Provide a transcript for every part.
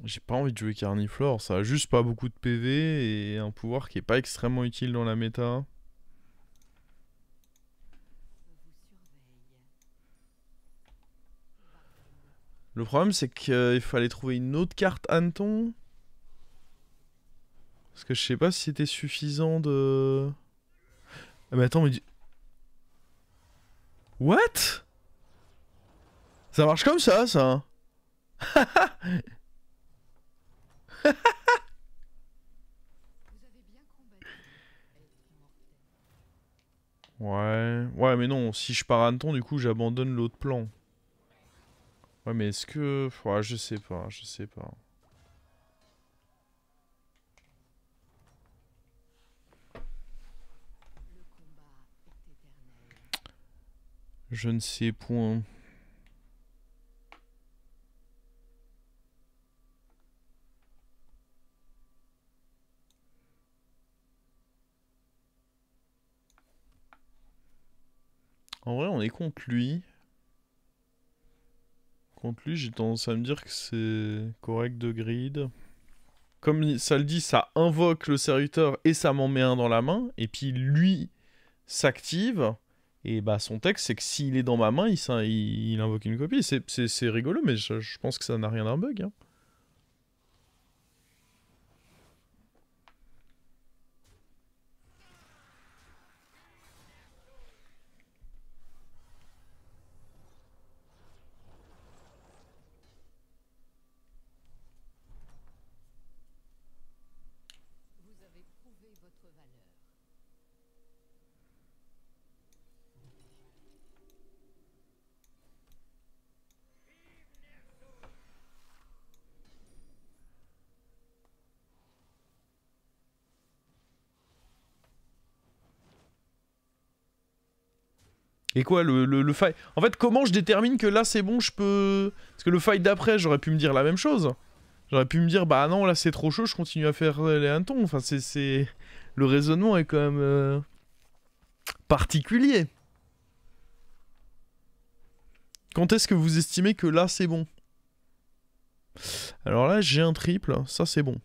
J'ai pas envie de jouer Carniflore, ça a juste pas beaucoup de PV et un pouvoir qui est pas extrêmement utile dans la méta. Le problème c'est qu'il fallait trouver une autre carte Hanneton. Parce que je sais pas si c'était suffisant de... Ah mais attends, mais... What? Ça marche comme ça. Ouais mais non, si je pars Hanneton, du coup j'abandonne l'autre plan. Ouais mais est-ce que... Ouais, je sais pas. Je ne sais point. En vrai, on est contre lui. Contre lui, j'ai tendance à me dire que c'est correct de grid. Comme ça le dit, ça invoque le serviteur et ça m'en met un dans la main. Et puis lui s'active. Et bah son texte, c'est que s'il est dans ma main, il invoque une copie. C'est rigolo, mais je pense que ça n'a rien d'un bug. Hein. Et quoi, le fight... En fait, comment je détermine que là, c'est bon, je peux... Parce que le fight d'après, j'aurais pu me dire la même chose. J'aurais pu me dire, bah non, là, c'est trop chaud, je continue à faire les hannetons. Enfin, c'est... Le raisonnement est quand même... particulier. Quand est-ce que vous estimez que là, c'est bon? Alors là, j'ai un triple, ça, c'est bon.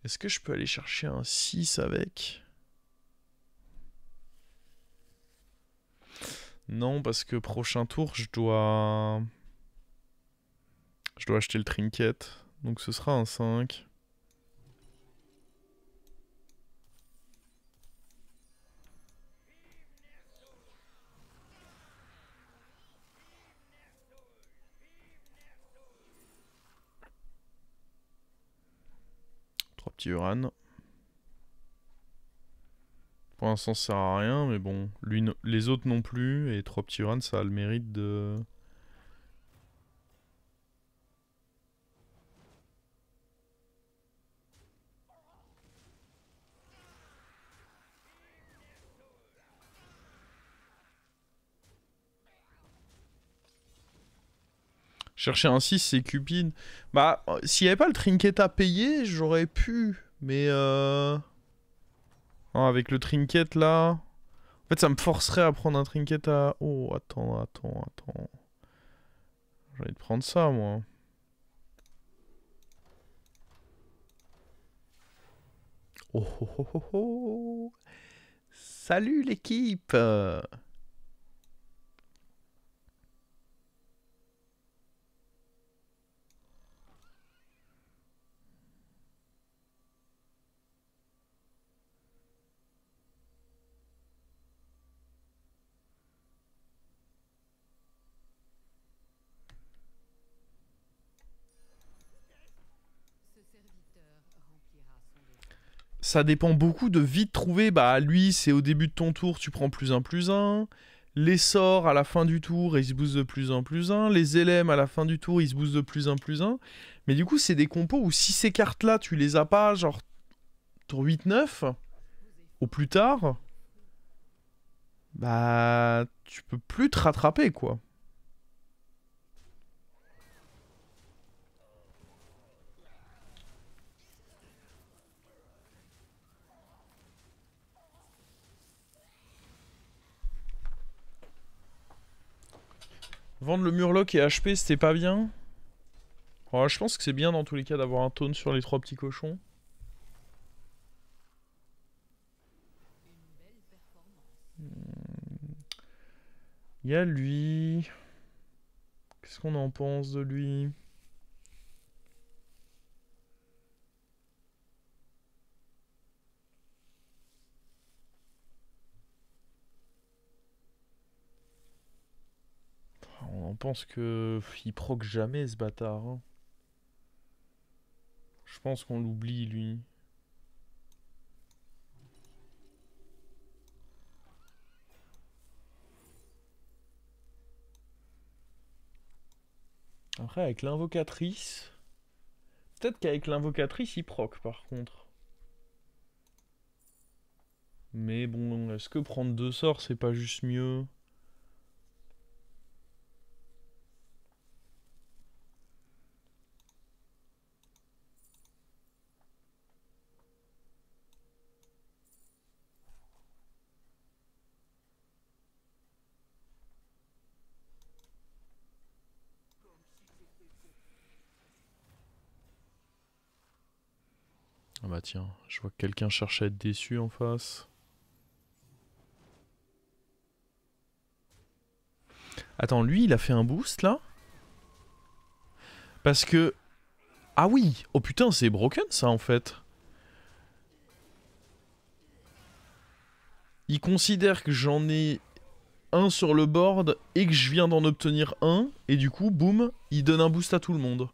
Est-ce que je peux aller chercher un 6 avec? Non, parce que prochain tour, je dois... Je dois acheter le trinket. Donc ce sera un 5. Trois petits Uran. Pour l'instant, ça sert à rien, mais bon. Lui, les autres non plus. Et trois petits Uran, ça a le mérite de... Chercher un 6, c'est cupide. Bah, s'il n'y avait pas le trinket à payer, j'aurais pu. Mais non, avec le trinket là... En fait, ça me forcerait à prendre un trinket à... Oh, attends. J'ai envie de prendre ça, moi. Oh. Salut l'équipe. Ça dépend beaucoup de vite trouver. Bah, lui, c'est au début de ton tour, tu prends +1/+1. Les sorts à la fin du tour, ils se boostent de +1/+1. Les LM à la fin du tour, ils se boostent de +1/+1. Mais du coup, c'est des compos où si ces cartes-là, tu les as pas, genre tour 8-9, au plus tard, bah, tu peux plus te rattraper, quoi. Vendre le Murloc et HP, c'était pas bien. Alors, je pense que c'est bien dans tous les cas d'avoir un taunt sur les 3 petits cochons. Il y a lui. Qu'est-ce qu'on en pense de lui? On pense que il proc jamais ce bâtard. Hein. Je pense qu'on l'oublie lui. Après avec l'invocatrice... Peut-être qu'avec l'invocatrice il proc par contre. Mais bon, est-ce que prendre 2 sorts c'est pas juste mieux? Ah bah tiens, je vois que quelqu'un cherche à être déçu en face. Attends, lui il a fait un boost là? Parce que... Ah oui! Oh putain, c'est broken ça en fait. Il considère que j'en ai un sur le board et que je viens d'en obtenir un. Et du coup, boum, il donne un boost à tout le monde.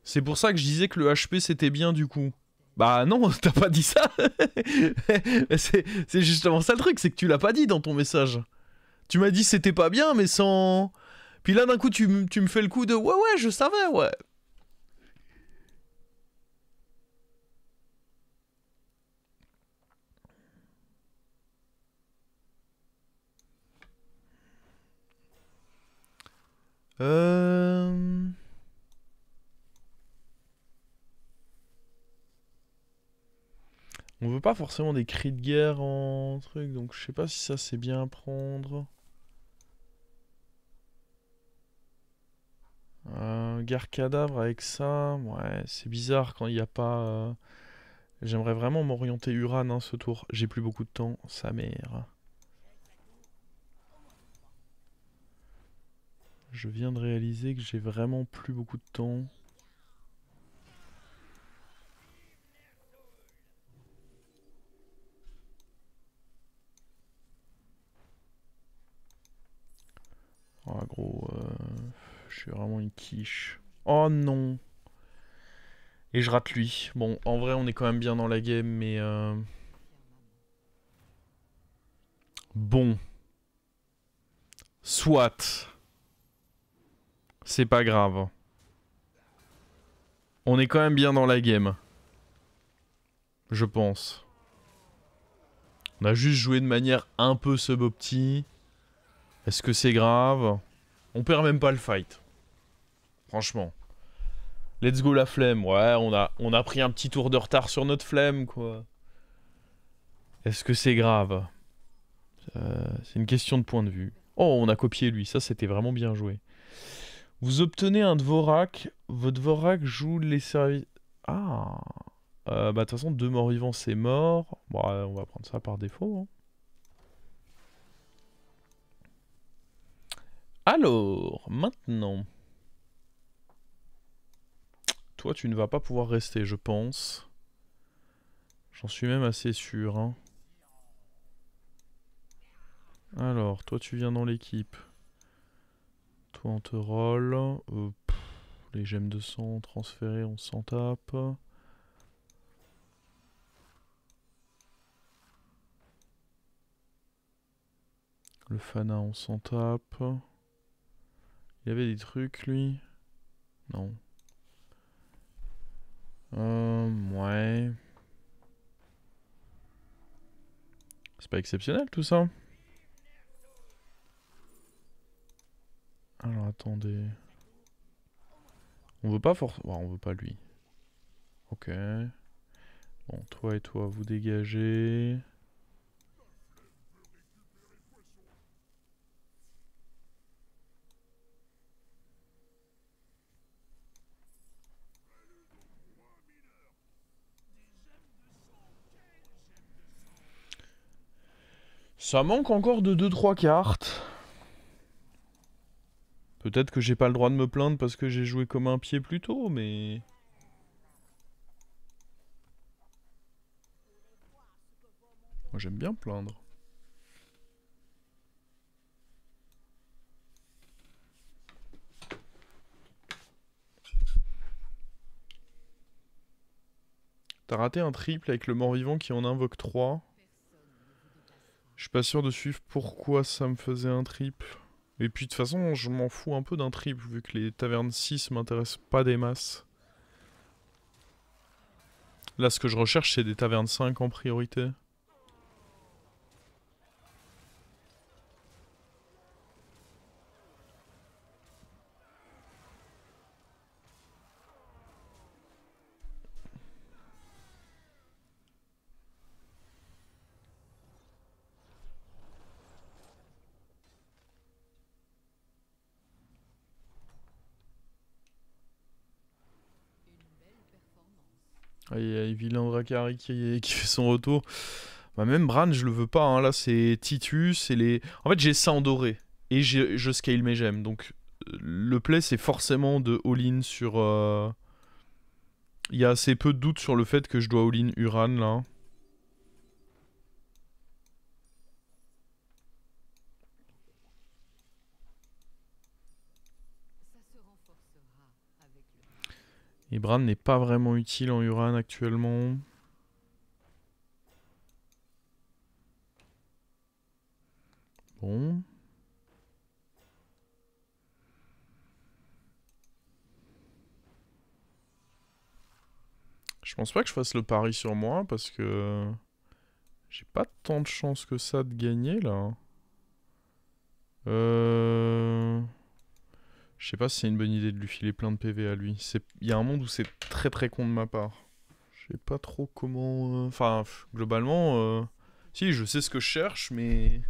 C'est pour ça que je disais que le HP c'était bien du coup. Bah non, t'as pas dit ça. C'est justement ça le truc, c'est que tu l'as pas dit dans ton message. Tu m'as dit c'était pas bien, mais sans... Puis là d'un coup tu me fais le coup de ouais ouais je savais ouais. Euh... On veut pas forcément des cris de guerre en truc, donc je sais pas si ça c'est bien à prendre. Guerre cadavre avec ça, ouais, c'est bizarre quand il n'y a pas... J'aimerais vraiment m'orienter Uran hein, ce tour. J'ai plus beaucoup de temps, sa mère. Je viens de réaliser que j'ai vraiment plus beaucoup de temps. Ah gros, je suis vraiment une quiche. Oh non! Et je rate lui. Bon, en vrai, on est quand même bien dans la game, mais... Bon. Soit. C'est pas grave. On est quand même bien dans la game. Je pense. On a juste joué de manière un peu subopti. Est-ce que c'est grave? On perd même pas le fight. Franchement. Let's go la flemme. Ouais, on a pris un petit tour de retard sur notre flemme, quoi. Est-ce que c'est grave? C'est une question de point de vue. Oh, on a copié lui. Ça, c'était vraiment bien joué. Vous obtenez un Dvorak. Votre Dvorak joue les services... Ah. Bah, de toute façon, 2 morts vivants, c'est mort. Bon, on va prendre ça par défaut. Hein. Alors, maintenant... Toi, tu ne vas pas pouvoir rester, je pense. J'en suis même assez sûr. Hein. Alors, toi, tu viens dans l'équipe. Toi, on te roll. Les gemmes de sang transférées, on s'en tape. Le Fana, on s'en tape. Il y avait des trucs, lui? Non. Ouais. C'est pas exceptionnel, tout ça? Alors, attendez. On veut pas forcément... on veut pas lui. Ok. Bon, toi et toi, vous dégagez. Ça manque encore de 2-3 cartes. Peut-être que j'ai pas le droit de me plaindre parce que j'ai joué comme un pied plus tôt, mais... Moi j'aime bien plaindre. T'as raté un triple avec le mort-vivant qui en invoque 3. Je suis pas sûr de suivre pourquoi ça me faisait un triple. Et puis de toute façon, je m'en fous un peu d'un triple vu que les tavernes 6 m'intéressent pas des masses. Là, ce que je recherche, c'est des tavernes 5 en priorité. Ah, il y a Vilain Dracari qui fait son retour. Bah, même Bran, je le veux pas. Hein. Là, c'est Titus et les. En fait, j'ai ça en doré. Et je scale mes gemmes. Donc, le play, c'est forcément de all-in sur. Il y a assez peu de doute sur le fait que je dois all-in Uran là. Et Bran n'est pas vraiment utile en Uran actuellement. Bon. Je pense pas que je fasse le pari sur moi parce que j'ai pas tant de chance que ça de gagner là. Je sais pas si c'est une bonne idée de lui filer plein de PV à lui. Il y a un monde où c'est très très con de ma part. Je sais pas trop comment... Enfin, globalement... Si, je sais ce que je cherche, mais...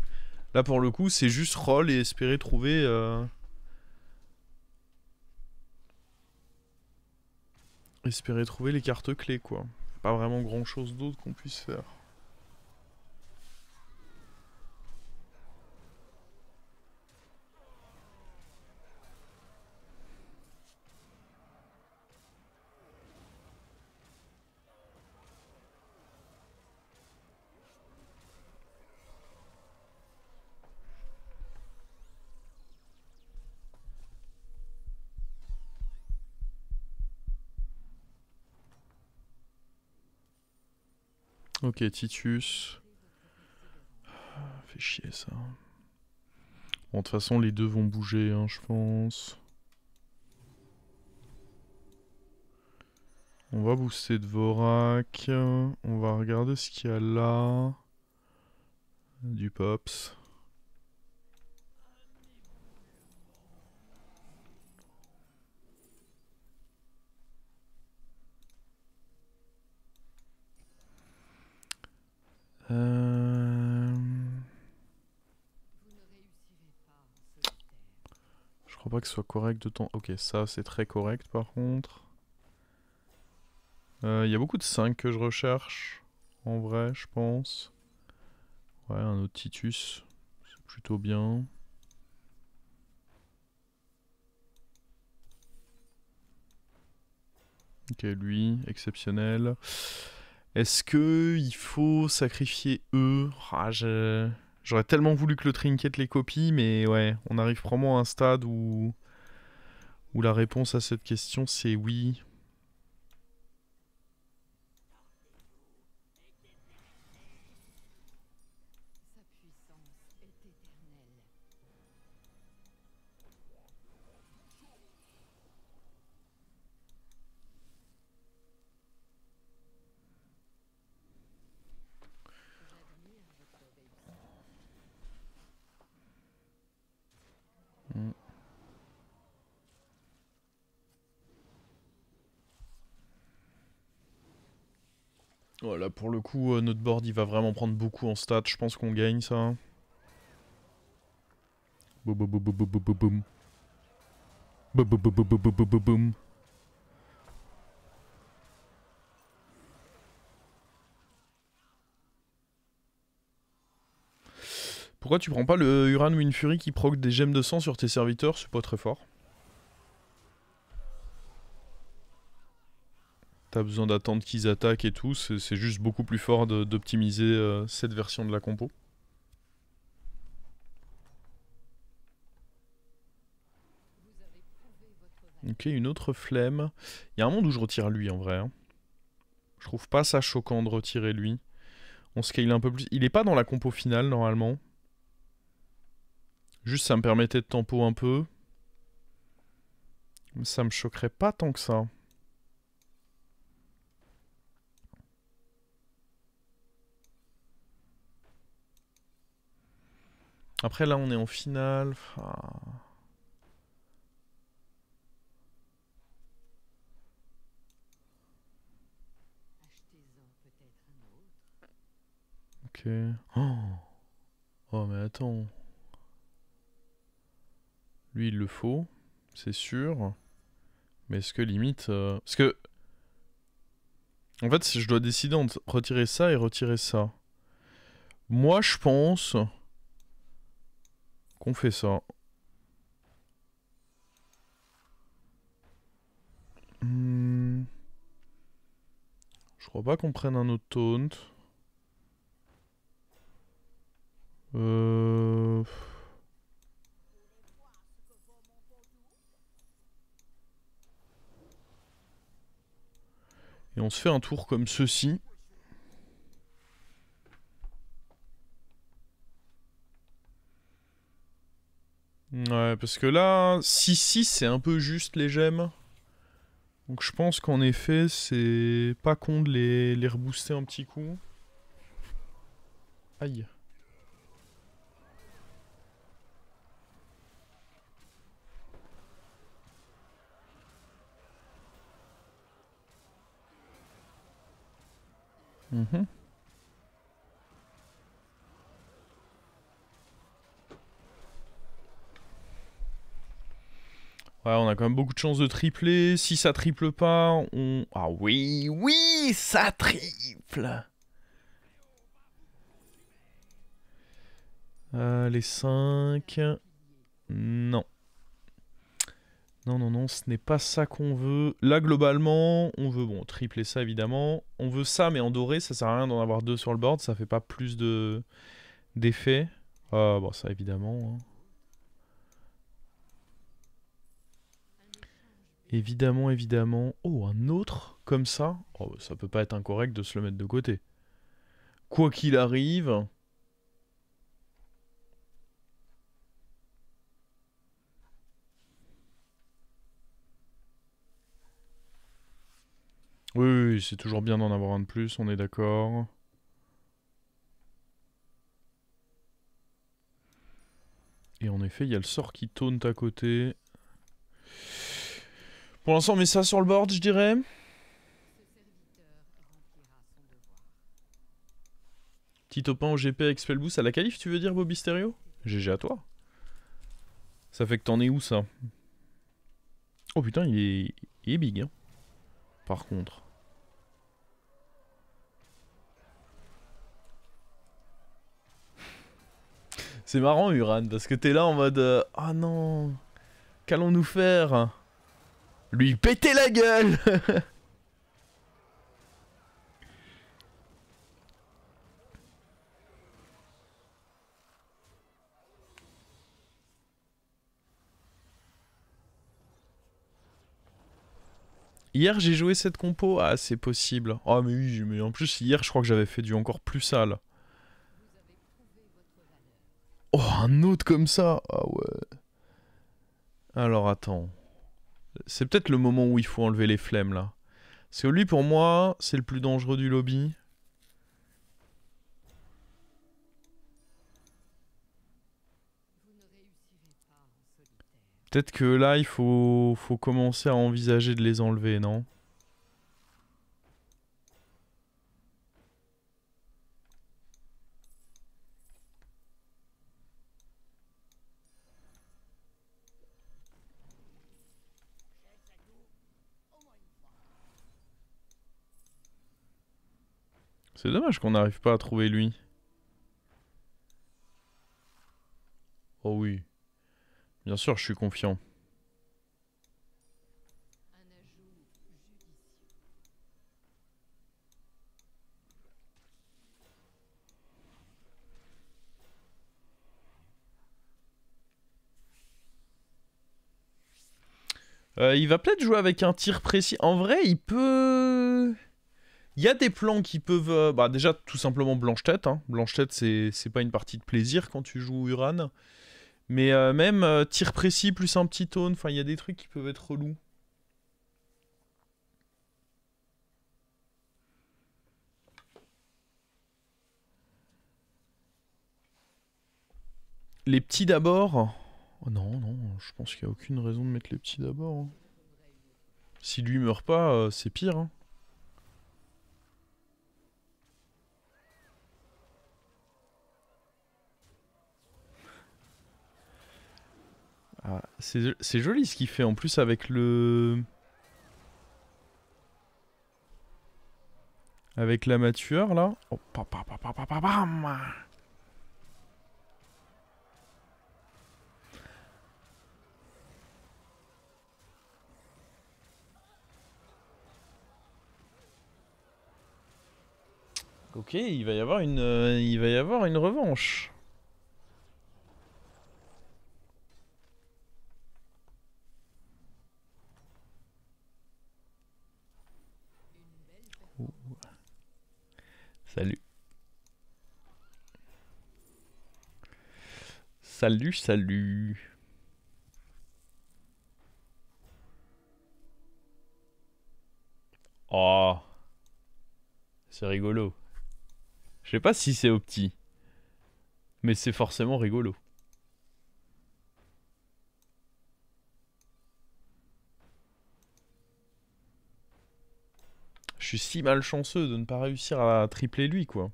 Là pour le coup, c'est juste roll et espérer trouver... Espérer trouver les cartes clés quoi. Pas vraiment grand chose d'autre qu'on puisse faire. Ok, Titus. Fait chier ça. Bon, de toute façon, les deux vont bouger, hein, je pense. On va booster Dvorak. On va regarder ce qu'il y a là. Du Pops. Je crois pas que ce soit correct de temps. Ok, ça c'est très correct par contre. Il y a beaucoup de 5 que je recherche. En vrai, je pense. Ouais, un autre Titus. C'est plutôt bien. Ok, lui, exceptionnel. Est-ce que il faut sacrifier eux? J'aurais tellement voulu que le trinket les copie, mais ouais, on arrive probablement à un stade où la réponse à cette question c'est oui. Mm. Voilà, pour le coup, notre board il va vraiment prendre beaucoup en stats. Je pense qu'on gagne ça. Boum boum boum boum boum boum boum. Boum boum boum boum boum boum boum boum. Pourquoi tu prends pas le Uran Wind Fury qui proc des gemmes de sang sur tes serviteurs? C'est pas très fort. T'as besoin d'attendre qu'ils attaquent et tout, c'est juste beaucoup plus fort d'optimiser cette version de la compo. Ok, une autre flemme. Il y a un monde où je retire lui en vrai. Hein. Je trouve pas ça choquant de retirer lui. On scale un peu plus. Il est pas dans la compo finale normalement. Juste ça me permettait de tempo un peu. Ça me choquerait pas tant que ça. Après là on est en finale. Enfin... Ok. Oh. Oh mais attends. Lui il le faut. C'est sûr. Mais est-ce que limite... Parce que... En fait si je dois décider entre retirer ça et retirer ça. Moi je pense... qu'on fait ça. Je crois pas qu'on prenne un autre taunt. Euh... Et on se fait un tour comme ceci. Ouais, parce que là, 6-6, c'est un peu juste les gemmes. Donc je pense qu'en effet, c'est pas con de les rebooster un petit coup. Aïe. Mhm. Ouais, on a quand même beaucoup de chances de tripler. Si ça triple pas, on... Ah oui, oui, ça triple. Les 5... Non. Non, non, non, ce n'est pas ça qu'on veut. Là, globalement, on veut, bon, tripler ça, évidemment. On veut ça, mais en doré, ça sert à rien d'en avoir deux sur le board. Ça fait pas plus d'effet. Bon, ça, évidemment. Hein. Évidemment, évidemment. Oh, un autre comme ça. Oh, ça peut pas être incorrect de se le mettre de côté. Quoi qu'il arrive... Oui, oui, oui, c'est toujours bien d'en avoir un de plus, on est d'accord. Et en effet, il y a le sort qui taunt à côté. Pour l'instant, on met ça sur le board, je dirais. Petit topin au GP avec Spellboost à la qualif, tu veux dire, Bobby Stereo? GG à toi. Ça fait que t'en es où, ça? Oh putain, il est big, hein. Par contre. C'est marrant, Uran, parce que t'es là en mode... Ah non... Qu'allons-nous faire? Lui péter la gueule. Hier, j'ai joué cette compo. Ah, c'est possible. Ah, mais oui, mais en plus, hier, je crois que j'avais fait du encore plus sale. Oh, un autre comme ça. Ah ouais. Alors, attends. C'est peut-être le moment où il faut enlever les flemmes, là. Parce que lui, pour moi, c'est le plus dangereux du lobby. Peut-être que là, il faut commencer à envisager de les enlever, non? C'est dommage qu'on n'arrive pas à trouver lui. Oh oui. Bien sûr, je suis confiant. Il va peut-être jouer avec un tir précis. En vrai, il peut... Il y a des plans qui peuvent... bah déjà, tout simplement Blanche-Tête. Hein. Blanche-Tête, c'est pas une partie de plaisir quand tu joues Uran. Mais même tir précis plus un petit taunt. Enfin, il y a des trucs qui peuvent être relous. Les petits d'abord. Oh non, non, je pense qu'il n'y a aucune raison de mettre les petits d'abord. Hein. Si lui meurt pas, c'est pire. Hein. Ah, c'est joli ce qu'il fait en plus avec le... Avec la matueur là. Oh, bam. Ok, il va y avoir une revanche. Ouh. Salut. Salut, salut. Oh, c'est rigolo. Je sais pas si c'est opti, mais c'est forcément rigolo. Je suis si malchanceux de ne pas réussir à tripler lui, quoi.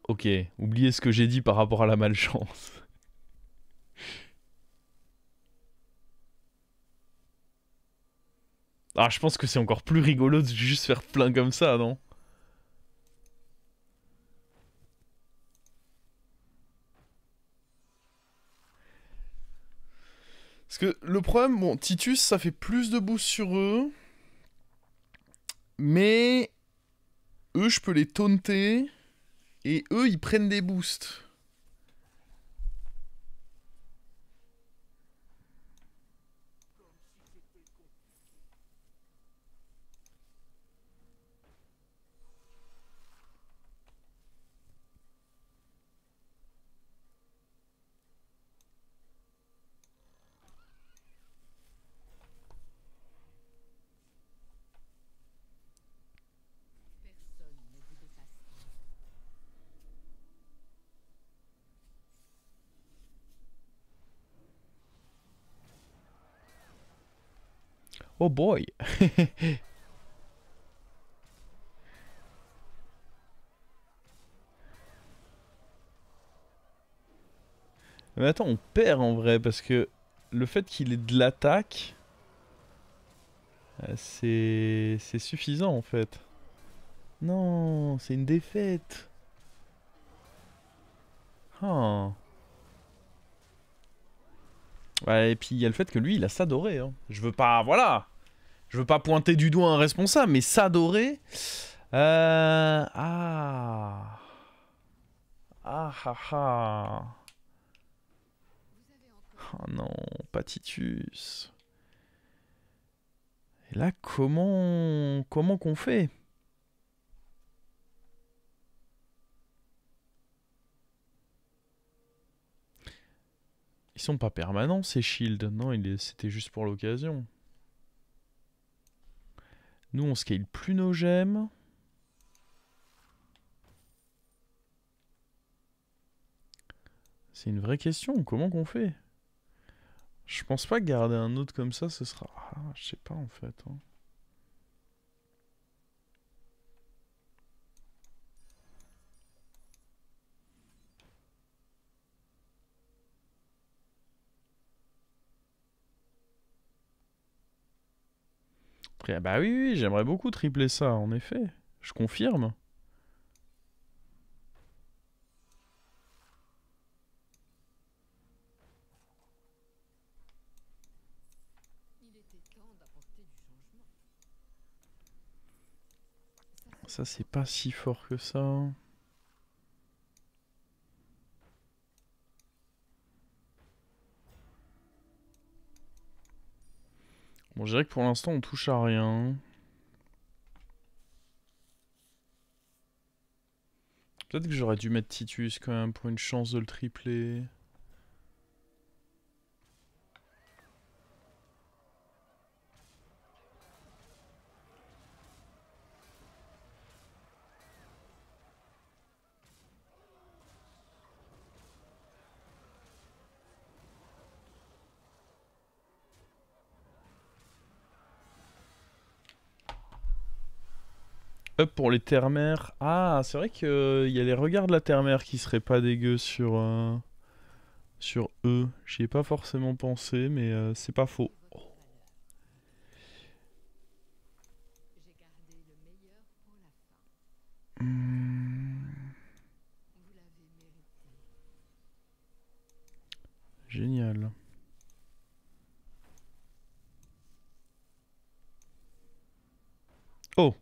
Ok, oubliez ce que j'ai dit par rapport à la malchance. Ah, je pense que c'est encore plus rigolo de juste faire plein comme ça, non? Parce que le problème, bon, Titus, ça fait plus de boost sur eux. Mais eux, je peux les taunter. Et eux, ils prennent des boosts. Oh boy. Mais attends, on perd en vrai parce que le fait qu'il ait de l'attaque, c'est suffisant en fait. Non, c'est une défaite. Ah. Ouais, et puis il y a le fait que lui, il a s'adorer. Hein. Je veux pas, voilà. Je veux pas pointer du doigt un responsable, mais s'adorer. Ah. Ah ah ah. Oh non, pas Titus. Et là, comment qu'on fait? Ils sont pas permanents ces shields, non, c'était juste pour l'occasion. Nous on scale plus nos gemmes. C'est une vraie question, comment qu'on fait? Je pense pas que garder un autre comme ça, ce sera... Ah, je sais pas en fait. Hein. Bah oui, oui, j'aimerais beaucoup tripler ça, en effet. Je confirme. Ça, c'est pas si fort que ça. Bon, je dirais que pour l'instant, on touche à rien. Peut-être que j'aurais dû mettre Titus quand même pour une chance de le tripler. Up pour les terres-mères. Ah, c'est vrai qu'il y a les regards de la terre-mère qui seraient pas dégueux sur eux. J'y ai pas forcément pensé, mais c'est pas faux. Hmm, génial. Oh!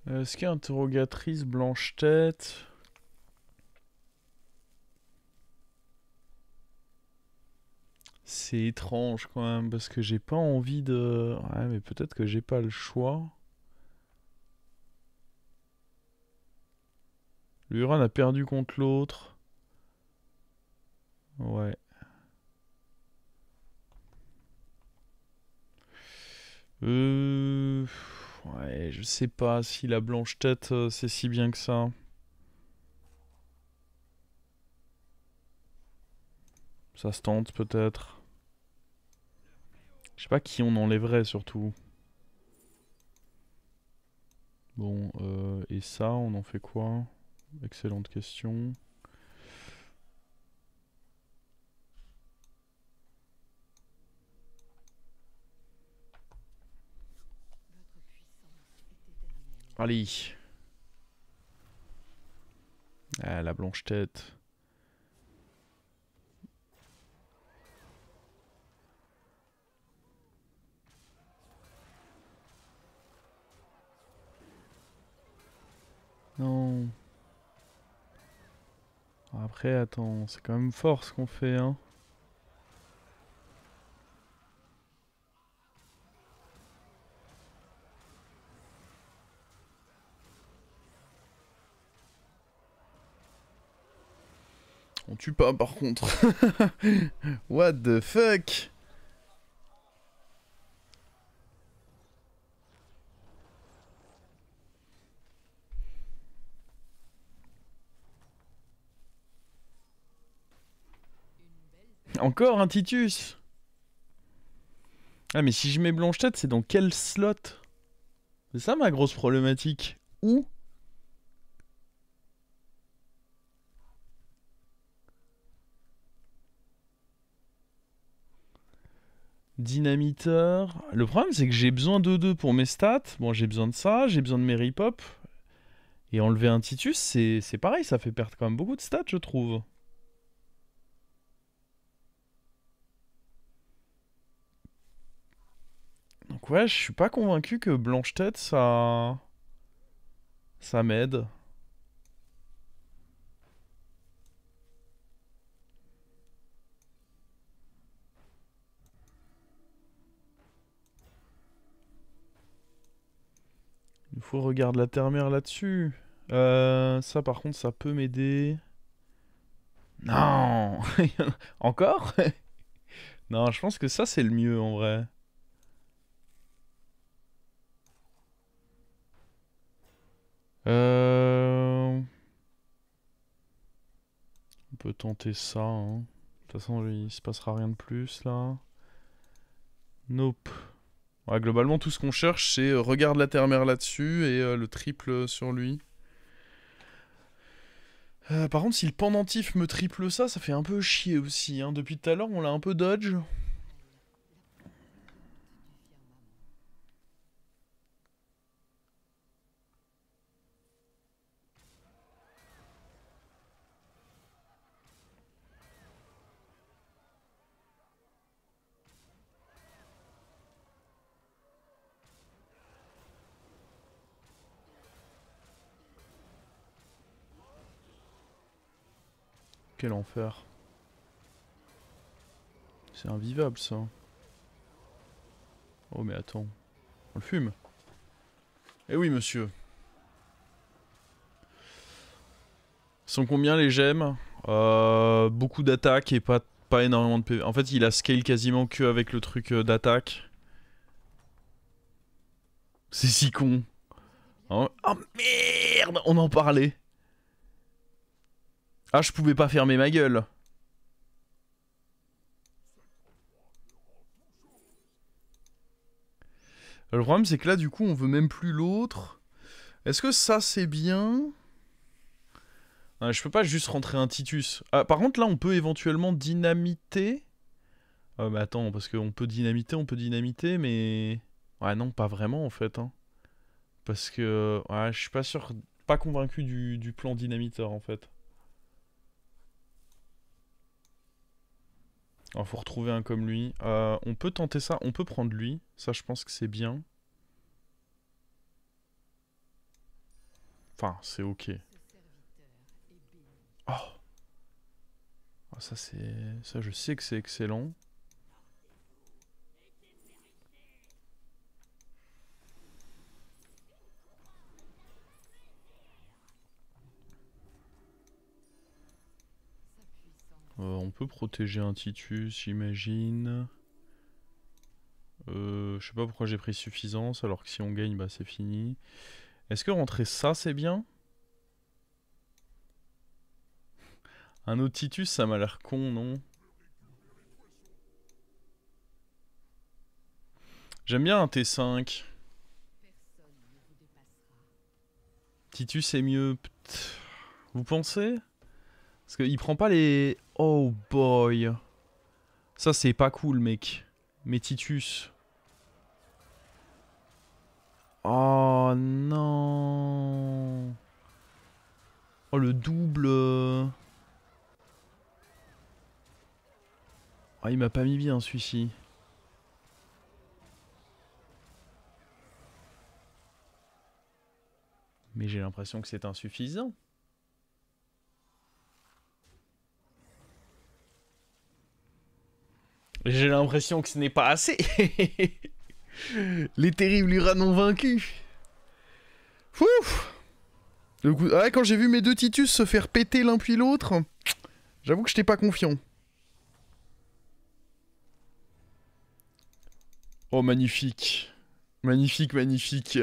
Est-ce qu'il y a interrogatrice blanche-tête? C'est étrange quand même, parce que j'ai pas envie de... Ouais, mais peut-être que j'ai pas le choix. Le Huron a perdu contre l'autre. Ouais. Euh... Ouais, je sais pas si la blanche-tête, c'est si bien que ça. Ça se tente peut-être. Je sais pas qui on enlèverait surtout. Bon, et ça, on en fait quoi? Excellente question. Allez. Ah, la blanche-tête. Non. Après, attends, c'est quand même fort ce qu'on fait, hein. On tue pas par contre. What the fuck? Encore un Titus? Ah mais si je mets blanche-tête, c'est dans quel slot? C'est ça ma grosse problématique. Où? Dynamiteur. Le problème, c'est que j'ai besoin de deux pour mes stats. Bon, j'ai besoin de ça, j'ai besoin de mes rip-hop. Et enlever un Titus, c'est pareil, ça fait perdre quand même beaucoup de stats, je trouve. Donc ouais, je suis pas convaincu que blanche-tête, ça m'aide. Il faut regarder la terre-mère là-dessus. Ça par contre, ça peut m'aider. Non. Encore? Non, je pense que ça c'est le mieux en vrai. On peut tenter ça, hein. De toute façon, il se passera rien de plus, là. Nope. Ouais, globalement, tout ce qu'on cherche, c'est regarde la terre-mère là-dessus et le triple sur lui. Par contre, si le pendentif me triple ça, ça fait un peu chier aussi, hein. Depuis tout à l'heure, on l'a un peu dodge. Quel enfer. C'est invivable, ça. Oh, mais attends. On le fume. Eh oui, monsieur. Sont combien les gemmes? Beaucoup d'attaques et pas énormément de PV. En fait, il a scale quasiment que avec le truc d'attaque. C'est si con. Oh merde! On en parlait. Ah, je pouvais pas fermer ma gueule. Le problème, c'est que là, du coup, on veut même plus l'autre. Est-ce que ça, c'est bien? Ah, je peux pas juste rentrer un Titus. Ah, par contre, là, on peut éventuellement dynamiter. Mais attends, parce qu'on peut dynamiter, mais... Ouais, non, pas vraiment, en fait. Hein. Parce que... Ouais, je suis pas sûr... Pas convaincu du plan dynamiteur, en fait. Alors, faut retrouver un comme lui. On peut tenter ça, on peut prendre lui. Ça, je pense que c'est bien. Enfin, c'est ok. Oh, ça, c'est... Ça, je sais que c'est excellent. On peut protéger un Titus, j'imagine. Je sais pas pourquoi j'ai pris suffisance, alors que si on gagne, bah c'est fini. Est-ce que rentrer ça, c'est bien? Un autre Titus, ça m'a l'air con, non? J'aime bien un T5. Titus est mieux. Vous pensez? Parce qu'il prend pas les... Oh boy. Ça, c'est pas cool, mec. Mais Titus... Oh non. Oh, le double... Ah, il m'a pas mis bien, celui-ci. Mais j'ai l'impression que c'est insuffisant. J'ai l'impression que ce n'est pas assez. Les terribles Uran ont vaincu. Ouf. Ouais, quand j'ai vu mes deux Titus se faire péter l'un puis l'autre, j'avoue que j'étais pas confiant. Oh, magnifique. Magnifique, magnifique.